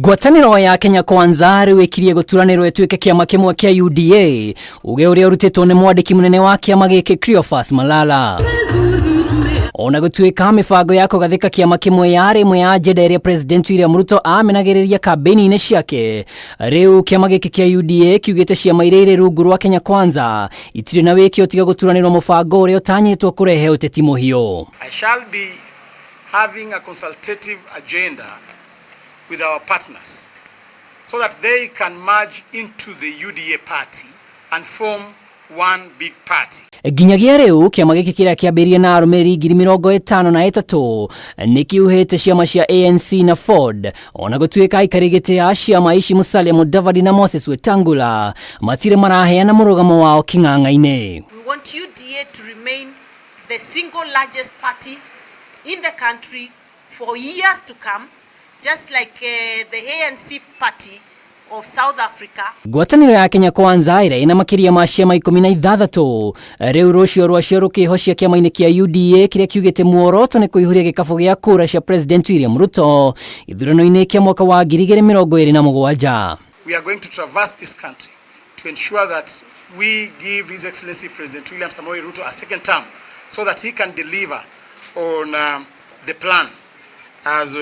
Ngwatanĩro ya Kenya Kwanza rĩwĩkirie guturanĩrwo ituike kĩama kĩmwe kĩa UDA uge ũrĩa ũrutĩtwo nĩ mwandiki munene wa kĩama gĩkĩ Cleophas Malala. Ona gutuĩka mibango ya kũgathĩka kĩama kĩmwe yarĩ ĩmwe ya agenda ĩrĩa President William Ruto amenagĩrĩria kambĩini-inĩ ciake, rĩu kĩama gĩkĩ kĩa UDA kiugĩte ciama iria irĩ rungu rwa Kenya Kwanza itirĩ na wĩkio tiga guturanĩrwo mũbango ũrĩa ũtanyĩtwo kũrehe ũteti mũhiũ. I shall be having a consultative agenda with our partners so that they can merge into the UDA party and form one big party. Nginyagia rĩu kĩama gĩkĩ kĩrĩa kĩambĩrĩirie na arũmĩrĩri 53,000 nĩkiuhĩte ciama cia ANC na Ford, ona gũtuĩka aikari gĩtĩ ya ciama ici Musalia Mudavadi na Moses Wetangula matirĩ maraheana mũrũgamo wao kĩng'ang'a-inĩ. We want UDA to remain the single largest party in the country for years to come, just like the ANC party of South Africa. Ngwatanĩro ya Kenya Kwanza ĩrĩa ĩna makĩria ma ciama 16 rĩu rũcio rwacio rũkĩhocia kĩama-inĩ kĩa UDA kĩrĩa kiugĩte muoroto nĩ kũihũria gĩkabũ gĩa kura cia President William Ruto ithurano-inĩ kĩa mwaka wa 2027. We are going to traverse this country to ensure that we give His Excellency President William Ruto a second term so that he can deliver on the plan, as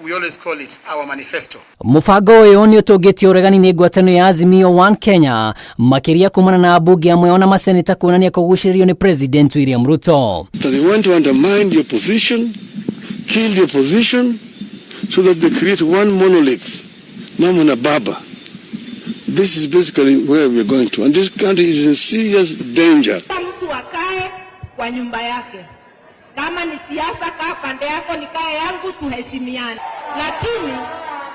we always call it, our manifesto. Mubango ũyũ nĩ ũtũngĩtie ũregani nĩ ngwatanĩro ya Azimio One Kenya makĩria kumana na ambunge amwe ona maseneta kuonania kũgucĩrĩrio nĩ President William Ruto. They want to undermine the opposition, kill the opposition, so that they create one monolith, Mama na Baba. This is basically where we're going to, and this country is in serious danger. Mtu akae kwa nyumba yake. Kama ni siasa, kaa pande yako, nikae yangu, tuheshimiane. Lakini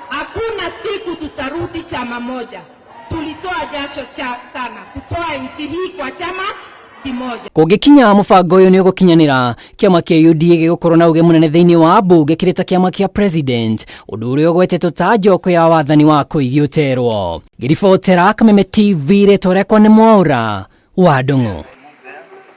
hakuna siku tutarudi chama moja. Tulitoa jasho sana kutoa nchi hii kwa chama kimoja. Kũngĩkinya mũbango ũyũ nĩ ũgũkinyanĩra, kĩama kĩa UDA gĩgũkorwo na uge mũnene thĩinĩ wa mbunge kĩrĩ ta kĩama kĩa President, ũndũ ũrĩa ũgwetetwo ta njoko ya wathani wa kũigioterwo. Ngĩribotera Kameme TV, rĩtwa rĩakwa nĩ Mwaura wa Ndung'u.